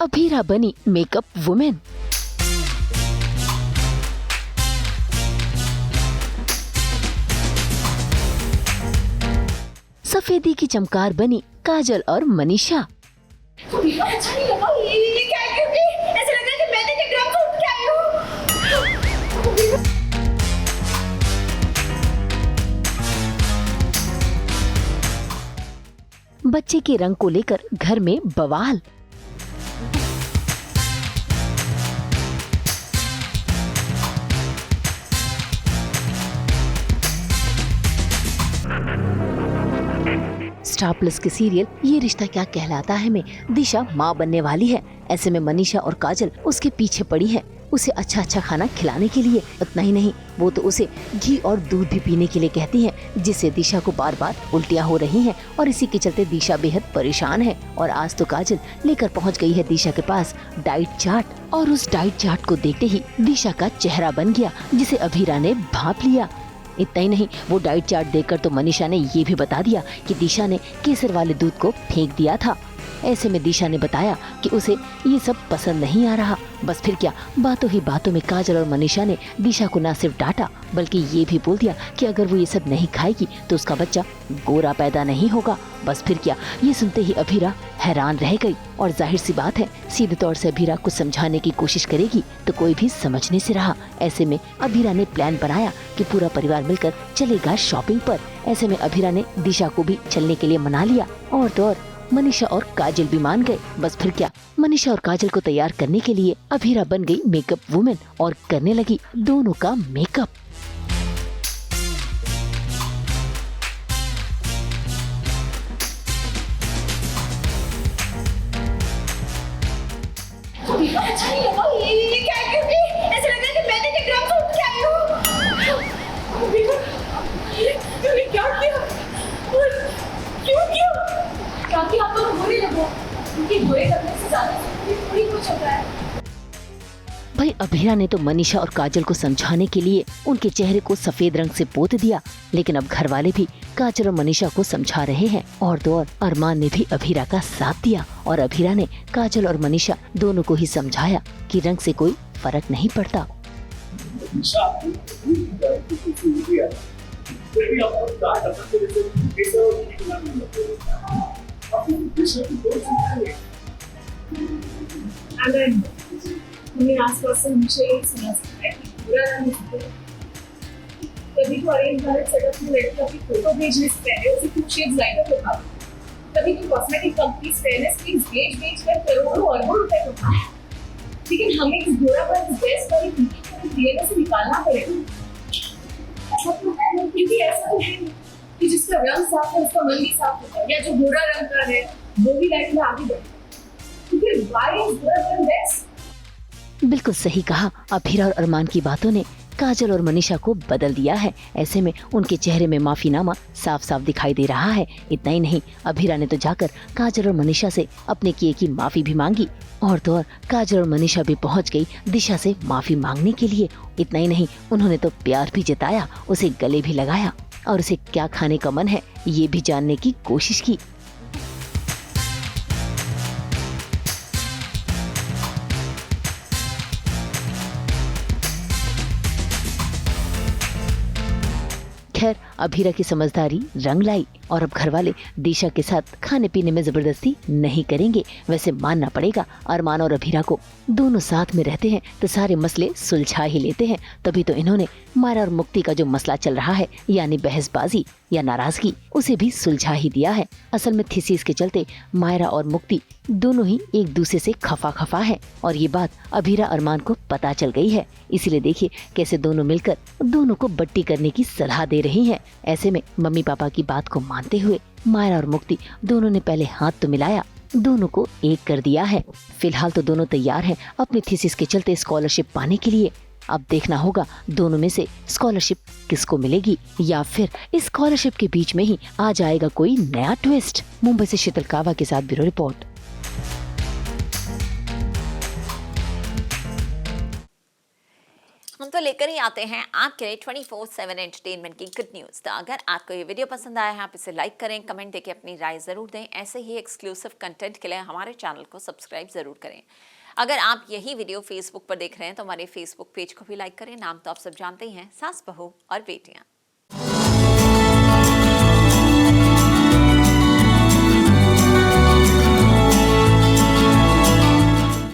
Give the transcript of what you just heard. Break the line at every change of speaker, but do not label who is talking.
अभीरा बनी makeup women. सफेदी की चमकार बनी काजल और मनीषा।
अच्छा नहीं लगा, ये क्या है? क्योंकि ऐसा लग रहा है कि मैंने जो ड्रामा उठ के आई हूँ।
बच्चे के रंग को लेकर घर में बवाल। स्टार प्लस के सीरियल ये रिश्ता क्या कहलाता है में दिशा माँ बनने वाली है। ऐसे में मनीषा और काजल उसके पीछे पड़ी है, उसे अच्छा अच्छा खाना खिलाने के लिए। इतना ही नहीं, वो तो उसे घी और दूध भी पीने के लिए कहती है, जिससे दिशा को बार बार उल्टियाँ हो रही हैं और इसी के चलते दिशा बेहद परेशान है। और आज तो काजल लेकर पहुंच गई है दिशा के पास डाइट चार्ट, और उस डाइट चार्ट को देखते ही दिशा का चेहरा बन गया, जिसे अभीरा ने भांप लिया। इतना ही नहीं, वो डाइट चार्ट देखकर तो मनीषा ने ये भी बता दिया कि दिशा ने केसर वाले दूध को फेंक दिया था। ऐसे में दिशा ने बताया कि उसे ये सब पसंद नहीं आ रहा। बस फिर क्या, बातों ही बातों में काजल और मनीषा ने दिशा को न सिर्फ डांटा बल्कि ये भी बोल दिया कि अगर वो ये सब नहीं खाएगी तो उसका बच्चा गोरा पैदा नहीं होगा। बस फिर क्या, ये सुनते ही अभीरा हैरान रह गई। और जाहिर सी बात है, सीधे तौर से अभीरा को समझाने की कोशिश करेगी तो कोई भी समझने से रहा। ऐसे में अभीरा ने प्लान बनाया कि पूरा परिवार मिलकर चलेगा शॉपिंग पर। ऐसे में अभीरा ने दिशा को भी चलने के लिए मना लिया, और तो और मनीषा और काजल भी मान गए। बस फिर क्या, मनीषा और काजल को तैयार करने के लिए अभीरा बन गई मेकअप वुमेन और करने लगी दोनों का मेकअप।
अच्छा नहीं लगा, ये क्या है? क्योंकि ऐसा लग रहा है कि मैंने जो ड्रामा उठ के आई हूँ। तूने क्या किया? और क्यों किया? ताकि आप लोग बुरे लगो, क्योंकि बुरे लगने से ज्यादा थोड़ी कुछ होता है।
भाई अभीरा ने तो मनीषा और काजल को समझाने के लिए उनके चेहरे को सफेद रंग से पोत दिया, लेकिन अब घर वाले भी काजल और मनीषा को समझा रहे हैं। और तो और अरमान ने भी अभीरा का साथ दिया, और अभीरा ने काजल और मनीषा दोनों को ही समझाया कि रंग से कोई फर्क नहीं पड़ता।
हमें आसपास से हमेशा यही सुना सकता है कि बुरा रंग है। कभी तो अरेंज मैरिज सेटअप में लड़की अपनी फोटो भेजने से पहले उसे कुछ शेड्स लाइट अप होता, कभी तो कॉस्मेटिक कंपनीज फेयरनेस क्रीम्स बेच कर करोड़ों अरबों रुपए कमाते हैं। लेकिन हमें इस बुरा पर बेस्ट वाली क्रिएटर से निकालना पड़ेगा। ऐसा तो है, क्योंकि ऐसा तो है कि जिसका रंग साफ है उसका मन भी साफ होता है, या जो बुरा रंग का है वो भी लाइफ में आगे बढ़ता है। तो फिर व्हाई इज बुरा रंग बेस्ट?
बिल्कुल सही कहा। अभीरा और अरमान की बातों ने काजल और मनीषा को बदल दिया है। ऐसे में उनके चेहरे में माफीनामा साफ साफ दिखाई दे रहा है। इतना ही नहीं, अभीरा ने तो जाकर काजल और मनीषा से अपने किए की माफी भी मांगी, और तो और काजल और मनीषा भी पहुंच गई दिशा से माफी मांगने के लिए। इतना ही नहीं, उन्होंने तो प्यार भी जताया, उसे गले भी लगाया और उसे क्या खाने का मन है ये भी जानने की कोशिश की। खैर, अभीरा की समझदारी रंग लाई, और अब घर वाले दिशा के साथ खाने पीने में जबरदस्ती नहीं करेंगे। वैसे मानना पड़ेगा, अरमान और अभीरा को दोनों साथ में रहते हैं तो सारे मसले सुलझा ही लेते हैं। तभी तो इन्होंने मायरा और मुक्ति का जो मसला चल रहा है, यानी बहसबाजी या नाराजगी, उसे भी सुलझा ही दिया है। असल में थीसिस के चलते मायरा और मुक्ति दोनों ही एक दूसरे से खफा खफा है, और ये बात अभीरा अरमान को पता चल गई है। इसीलिए देखिए कैसे दोनों मिलकर दोनों को बट्टी करने की सलाह दे रही हैं। ऐसे में मम्मी पापा की बात को मानते हुए मायरा और मुक्ति दोनों ने पहले हाथ तो मिलाया, दोनों को एक कर दिया है। फिलहाल तो दोनों तैयार हैं अपनी थीसिस के चलते स्कॉलरशिप पाने के लिए। अब देखना होगा दोनों में से स्कॉलरशिप किसको मिलेगी, या फिर इस स्कॉलरशिप के बीच में ही आ जाएगा कोई नया ट्विस्ट। मुंबई से शीतल कावा के साथ ब्यूरो रिपोर्ट।
हम तो लेकर ही आते हैं आपके लिए 24/7 एंटरटेनमेंट की गुड न्यूज़। तो अगर आपको ये वीडियो पसंद आया है, आप इसे लाइक करें, कमेंट देके अपनी राय ज़रूर दें। ऐसे ही एक्सक्लूसिव कंटेंट के लिए हमारे चैनल को सब्सक्राइब ज़रूर करें। अगर आप यही वीडियो फेसबुक पर देख रहे हैं तो हमारे फेसबुक पेज को भी लाइक करें। नाम तो आप सब जानते ही हैं, सास बहू और बेटियाँ।